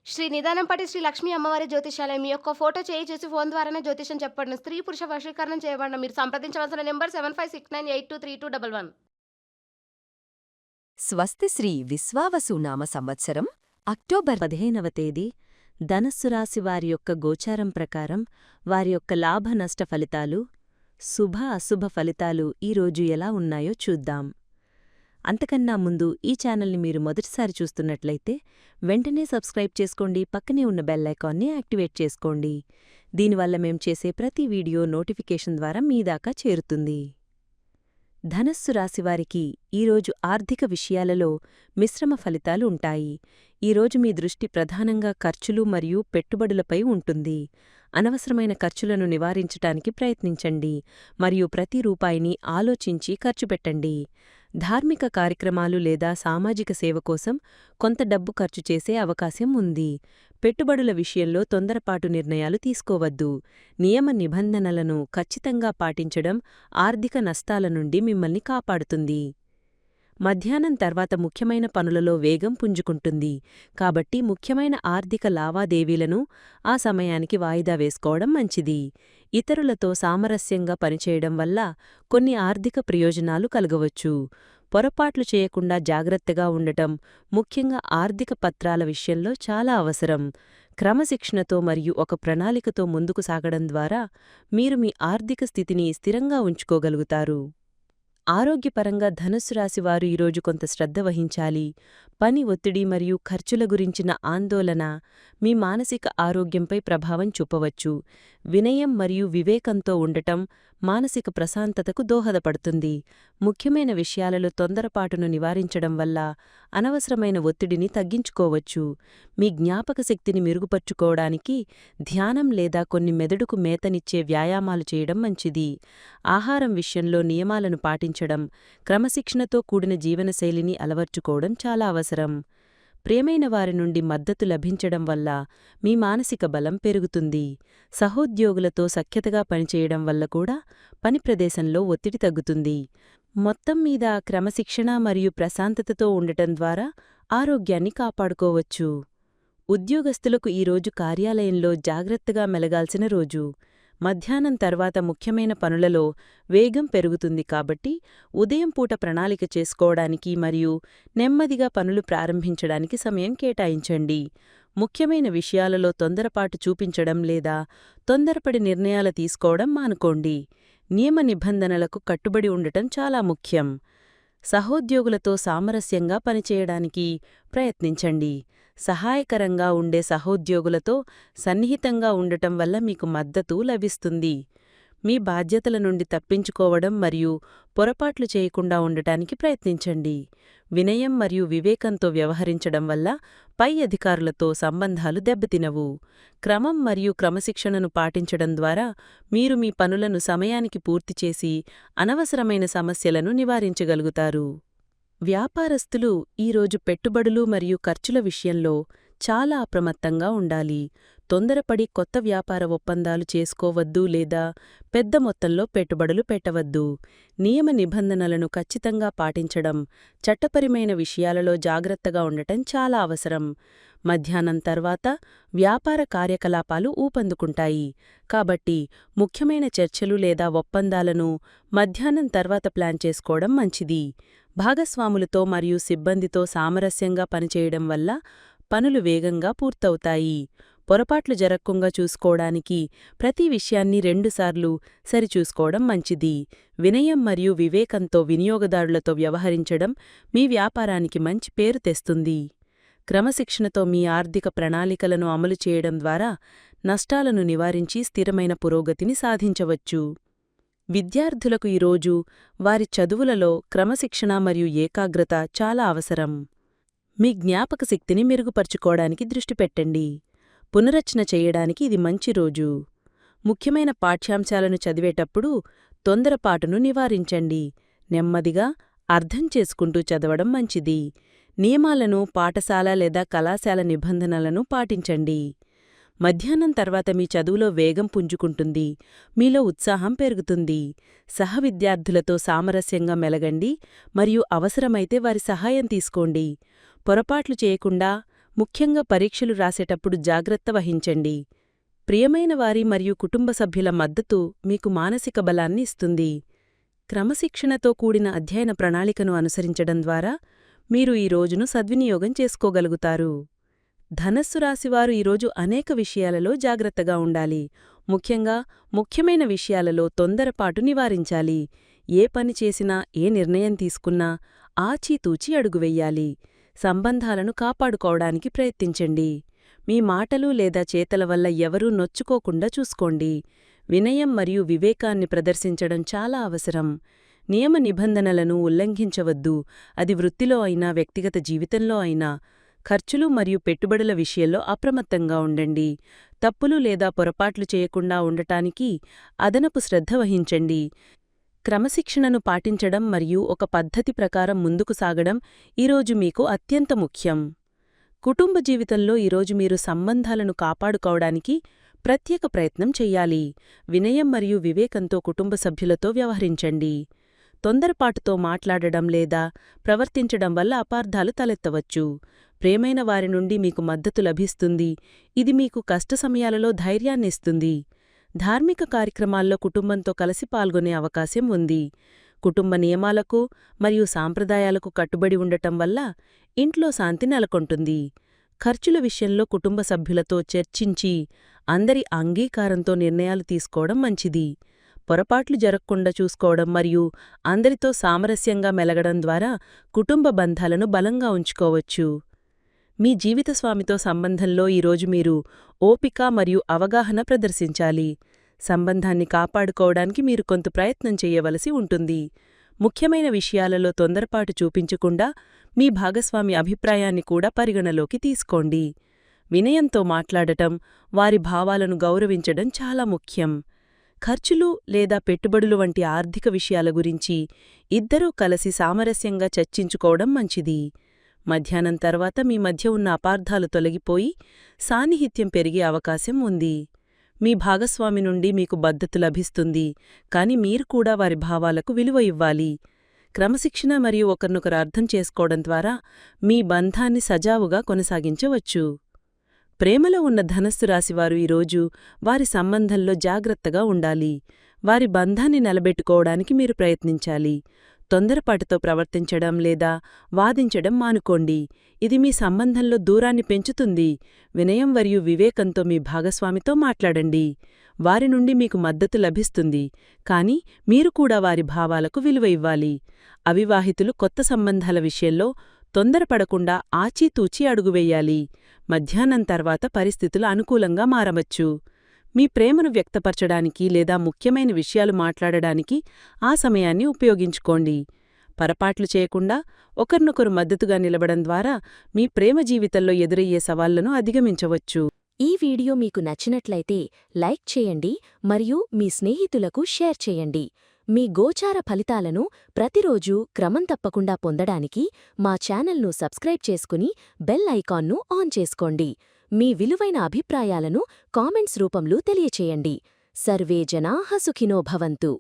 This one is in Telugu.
శ్రీ నిదానంపాటి శ్రీ లక్ష్మీ అమ్మవారి జ్యోతిష్యాలయం. మీ యొక్క ఫోటో చేయి చూసి ఫోను ద్వారానే జ్యోతిష్యం చెప్పబడును. స్త్రీ, పురుష వశీకరణం చేయబడును. మీరు సంప్రదించవలసిన నంబర్ 7569823211. స్వస్తి శ్రీ విశ్వావసు నామ సంవత్సరం అక్టోబర్ 15వ తేదీ ధనస్సు రాశి వారి యొక్క గోచారం ప్రకారం వారి యొక్క లాభ నష్ట ఫలితాలు, శుభ అశుభ ఫలితాలు ఈరోజు ఎలా ఉన్నాయో చూద్దాం. అంతకన్నా ముందు ఈ ఛానల్ని మీరు మొదటిసారి చూస్తున్నట్లయితే వెంటనే సబ్స్క్రైబ్ చేసుకోండి, పక్కనే ఉన్న బెల్ ఐకాన్ని యాక్టివేట్ చేసుకోండి. దీనివల్ల మేం చేసే ప్రతి వీడియో నోటిఫికేషన్ ద్వారా మీ దాకా చేరుతుంది. ధనస్సు రాశివారికి ఈరోజు ఆర్థిక విషయాలలో మిశ్రమ ఫలితాలు ఉంటాయి. ఈరోజు మీ దృష్టి ప్రధానంగా ఖర్చులు మరియు పెట్టుబడులపై ఉంటుంది. అనవసరమైన ఖర్చులను నివారించటానికి ప్రయత్నించండి మరియు ప్రతి రూపాయిని ఆలోచించి ఖర్చుపెట్టండి. ధార్మిక కార్యక్రమాలు లేదా సామాజిక సేవ కోసం కొంత డబ్బు ఖర్చు చేసే అవకాశం ఉంది. పెట్టుబడుల విషయంలో తొందరపాటు నిర్ణయాలు తీసుకోవద్దు. నియమ నిబంధనలను ఖచ్చితంగా పాటించడం ఆర్థిక నష్టాల నుండి మిమ్మల్ని కాపాడుతుంది. మధ్యాహ్నం తర్వాత ముఖ్యమైన పనులలో వేగం పుంజుకుంటుంది. కాబట్టి ముఖ్యమైన ఆర్థిక లావాదేవీలను ఆ సమయానికి వాయిదా వేసుకోవడం మంచిది. ఇతరులతో సామరస్యంగా పనిచేయడం వల్ల కొన్ని ఆర్థిక ప్రయోజనాలు కలగవచ్చు. పొరపాట్లు చేయకుండా జాగ్రత్తగా ఉండటం, ముఖ్యంగా ఆర్థిక పత్రాల విషయంలో చాలా అవసరం. క్రమశిక్షణతో మరియు ఒక ప్రణాళికతో ముందుకు సాగడం ద్వారా మీరు మీ ఆర్థిక స్థితిని స్థిరంగా ఉంచుకోగలుగుతారు. ఆరోగ్యపరంగా ధనుస్సు రాశివారు ఈరోజు కొంత శ్రద్ధ వహించాలి. పని ఒత్తిడి మరియు ఖర్చుల గురించిన ఆందోళన మీ మానసిక ఆరోగ్యంపై ప్రభావం చూపవచ్చు. వినయం మరియు వివేకంతో ఉండటం మానసిక ప్రశాంతతకు దోహదపడుతుంది. ముఖ్యమైన విషయాలలో తొందరపాటును నివారించడం వల్ల అనవసరమైన ఒత్తిడిని తగ్గించుకోవచ్చు. మీ జ్ఞాపకశక్తిని మెరుగుపర్చుకోవడానికి ధ్యానం లేదా కొన్ని మెదడుకు మేతనిచ్చే వ్యాయామాలు చేయడం మంచిది. ఆహారం విషయంలో నియమాలను పాటించడం, క్రమశిక్షణతో కూడిన జీవనశైలిని అలవర్చుకోవడం చాలా అవసరం. ప్రియమైన వారి నుండి మద్దతు లభించడం వల్ల మీ మానసిక బలం పెరుగుతుంది. సహోద్యోగులతో సఖ్యతగా పనిచేయడం వల్ల కూడా పని ప్రదేశంలో ఒత్తిడి తగ్గుతుంది. మొత్తం మీద క్రమశిక్షణ మరియు ప్రశాంతతతో ఉండటం ద్వారా ఆరోగ్యాన్ని కాపాడుకోవచ్చు. ఉద్యోగస్తులకు ఈరోజు కార్యాలయంలో జాగ్రత్తగా మెలగాల్సిన రోజు. మధ్యాహ్నం తర్వాత ముఖ్యమైన పనులలో వేగం పెరుగుతుంది కాబట్టి ఉదయం పూట ప్రణాళిక చేసుకోవడానికి మరియు నెమ్మదిగా పనులు ప్రారంభించడానికి సమయం కేటాయించండి. ముఖ్యమైన విషయాలలో తొందరపాటు చూపించడం లేదా తొందరపడి నిర్ణయాలు తీసుకోవడం మానుకోండి. నియమ నిబంధనలకు కట్టుబడి ఉండటం చాలా ముఖ్యం. సహోద్యోగులతో సామరస్యంగా పనిచేయడానికి ప్రయత్నించండి. సహాయకరంగా ఉండే సహోద్యోగులతో సన్నిహితంగా ఉండటం వల్ల మీకు మద్దతు లభిస్తుంది. మీ బాధ్యతల నుండి తప్పించుకోవడం మరియు పొరపాట్లు చేయకుండా ఉండటానికి ప్రయత్నించండి. వినయం మరియు వివేకంతో వ్యవహరించడం వల్ల పై అధికారులతో సంబంధాలు దెబ్బతినవు. క్రమం మరియు క్రమశిక్షణను పాటించడం ద్వారా మీరు మీ పనులను సమయానికి పూర్తిచేసి అనవసరమైన సమస్యలను నివారించగలుగుతారు. వ్యాపారస్తులు ఈరోజు పెట్టుబడులు మరియు ఖర్చుల విషయంలో చాలా అప్రమత్తంగా ఉండాలి. తొందరపడి కొత్త వ్యాపార ఒప్పందాలు చేసుకోవద్దు లేదా పెద్ద మొత్తంలో పెట్టుబడులు పెట్టవద్దు. నియమ నిబంధనలను ఖచ్చితంగా పాటించడం, చట్టపరమైన విషయాలలో జాగ్రత్తగా ఉండటం చాలా అవసరం. మధ్యాహ్నం తర్వాత వ్యాపార కార్యకలాపాలు ఊపందుకుంటాయి. కాబట్టి ముఖ్యమైన చర్చలు లేదా ఒప్పందాలను మధ్యాహ్నం తర్వాత ప్లాన్ చేసుకోవడం మంచిది. భాగస్వాములతో మరియు సిబ్బందితో సామరస్యంగా పనిచేయడం వల్ల పనులు వేగంగా పూర్తవుతాయి. పొరపాట్లు జరక్కుండా చూసుకోవడానికి ప్రతి విషయాన్ని రెండుసార్లు సరిచూసుకోవడం మంచిది. వినయం మరియు వివేకంతో వినియోగదారులతో వ్యవహరించడం మీ వ్యాపారానికి మంచి పేరు తెస్తుంది. క్రమశిక్షణతో మీ ఆర్థిక ప్రణాళికలను అమలు చేయడం ద్వారా నష్టాలను నివారించి స్థిరమైన పురోగతిని సాధించవచ్చు. విద్యార్థులకు ఈరోజు వారి చదువులలో క్రమశిక్షణ మరియు ఏకాగ్రత చాలా అవసరం. మీ జ్ఞాపకశక్తిని మెరుగుపర్చుకోవడానికి దృష్టి పెట్టండి. పునరచన చేయడానికి ఇది మంచి రోజు. ముఖ్యమైన పాఠ్యాంశాలను చదివేటప్పుడు తొందరపాటును నివారించండి. నెమ్మదిగా అర్థం చేసుకుంటూ చదవడం మంచిది. నియమాలను పాఠశాల లేదా కళాశాల నిబంధనలను పాటించండి. మధ్యాహ్నం తర్వాత మీ చదువులో వేగం పుంజుకుంటుంది. మీలో ఉత్సాహం పెరుగుతుంది. సహవిద్యార్థులతో సామరస్యంగా మెలగండి మరియు అవసరమైతే వారి సహాయం తీసుకోండి. పొరపాట్లు చేయకుండా ముఖ్యంగా పరీక్షలు రాసేటప్పుడు జాగ్రత్త వహించండి. ప్రియమైన వారి మరియు కుటుంబ సభ్యుల మద్దతు మీకు మానసిక బలాన్ని ఇస్తుంది. క్రమశిక్షణతో కూడిన అధ్యయన ప్రణాళికను అనుసరించడం ద్వారా మీరు ఈ రోజును సద్వినియోగం చేసుకోగలుగుతారు. ధనస్సు రాశివారు ఈరోజు అనేక విషయాలలో జాగ్రత్తగా ఉండాలి. ముఖ్యంగా ముఖ్యమైన విషయాలలో తొందరపాటు నివారించాలి. ఏ పని చేసినా, ఏ నిర్ణయం తీసుకున్నా ఆచితూచి అడుగువెయ్యాలి. సంబంధాలను కాపాడుకోవడానికి ప్రయత్నించండి. మీ మాటలు లేదా చేతల వల్ల ఎవరూ నొచ్చుకోకుండా చూసుకోండి. వినయం మరియు వివేకాన్ని ప్రదర్శించడం చాలా అవసరం. నియమ నిబంధనలను ఉల్లంఘించవద్దు. అది వృత్తిలో అయినా, వ్యక్తిగత జీవితంలో అయినా. ఖర్చులు మరియు పెట్టుబడుల విషయంలో అప్రమత్తంగా ఉండండి. తప్పులు లేదా పొరపాట్లు చేయకుండా ఉండటానికి అదనపు శ్రద్ధ వహించండి. క్రమశిక్షణను పాటించడం మరియు ఒక పద్ధతి ప్రకారం ముందుకు సాగడం ఈరోజు మీకు అత్యంత ముఖ్యం. కుటుంబ జీవితంలో ఈరోజు మీరు సంబంధాలను కాపాడుకోవడానికి ప్రత్యేక ప్రయత్నం చెయ్యాలి. వినయం మరియు వివేకంతో కుటుంబ సభ్యులతో వ్యవహరించండి. తొందరపాటుతో మాట్లాడడం లేదా ప్రవర్తించడం వల్ల అపార్థాలు తలెత్తవచ్చు. ప్రేమైన వారి నుండి మీకు మద్దతు లభిస్తుంది. ఇది మీకు కష్ట సమయాలలో ధైర్యాన్నిస్తుంది. ధార్మిక కార్యక్రమాల్లో కుటుంబంతో కలిసి పాల్గొనే అవకాశం ఉంది. కుటుంబ నియమాలకు మరియు సాంప్రదాయాలకు కట్టుబడి ఉండటం వల్ల ఇంట్లో శాంతి నెలకొంటుంది. ఖర్చుల విషయంలో కుటుంబ సభ్యులతో చర్చించి అందరి అంగీకారంతో నిర్ణయాలు తీసుకోవడం మంచిది. పొరపాట్లు జరగకుండా చూసుకోవడం మరియు అందరితో సామరస్యంగా మెలగడం ద్వారా కుటుంబ బంధాలను బలంగా ఉంచుకోవచ్చు. మీ జీవితస్వామితో సంబంధంలో ఈరోజు మీరు ఓపిక మరియు అవగాహన ప్రదర్శించాలి. సంబంధాన్ని కాపాడుకోవడానికి మీరు కొంత ప్రయత్నం చేయవలసి ఉంటుంది. ముఖ్యమైన విషయాలలో తొందరపాటు చూపించకుండా మీ భాగస్వామి అభిప్రాయాన్ని కూడా పరిగణలోకి తీసుకోండి. వినయంతో మాట్లాడటం, వారి భావాలను గౌరవించడం చాలా ముఖ్యం. ఖర్చులు లేదా పెట్టుబడులు వంటి ఆర్థిక విషయాల గురించి ఇద్దరూ కలిసి సామరస్యంగా చర్చించుకోవడం మంచిది. మధ్యాహ్నం తర్వాత మీ మధ్య ఉన్న అపార్థాలు తొలగిపోయి సాన్నిహిత్యం పెరిగే అవకాశం ఉంది. మీ భాగస్వామి నుండి మీకు మద్దతు లభిస్తుంది, కాని మీరు కూడా వారి భావాలకు విలువ ఇవ్వాలి. క్రమశిక్షణ మరియు ఒకరినొకరు అర్థం చేసుకోవడం ద్వారా మీ బంధాన్ని సజావుగా కొనసాగించవచ్చు. ప్రేమలో ఉన్న ధనస్సు రాశివారు ఈరోజు వారి సంబంధంలో జాగ్రత్తగా ఉండాలి. వారి బంధాన్ని నిలబెట్టుకోవడానికి మీరు ప్రయత్నించాలి. తొందరపాటుతో ప్రవర్తించడం లేదా వాదించడం మానుకోండి. ఇది మీ సంబంధంలో దూరాన్ని పెంచుతుంది. వినయం మరియు వివేకంతో మీ భాగస్వామితో మాట్లాడండి. వారి నుండి మీకు మద్దతు లభిస్తుంది, కానీ మీరు కూడా వారి భావాలకు విలువ ఇవ్వాలి. అవివాహితులు కొత్త సంబంధాల విషయంలో తొందరపడకుండా ఆచితూచి అడుగువెయ్యాలి. మధ్యాహ్నం తర్వాత పరిస్థితులు అనుకూలంగా మారవచ్చు. మీ ప్రేమను వ్యక్తపరచడానికి లేదా ముఖ్యమైన విషయాలు మాట్లాడడానికి ఆ సమయాన్ని ఉపయోగించుకోండి. పొరపాట్లు చేయకుండా ఒకరినొకరు మద్దతుగా నిలబడం ద్వారా మీ ప్రేమ జీవితంలో ఎదురయ్యే సవాళ్లను అధిగమించవచ్చు. ఈ వీడియో మీకు నచ్చినట్లయితే లైక్ చేయండి మరియు మీ స్నేహితులకు షేర్ చేయండి. మీ గోచార ఫలితాలను ప్రతిరోజూ క్రమం తప్పకుండా పొందడానికి మా ఛానల్ను సబ్స్క్రైబ్ చేసుకుని బెల్ ఐకాన్ను ఆన్ చేసుకోండి. మీ విలువైన అభిప్రాయాలను కామెంట్స్ రూపంలో తెలియచేయండి. సర్వే జనాః సుఖినో భవంతు.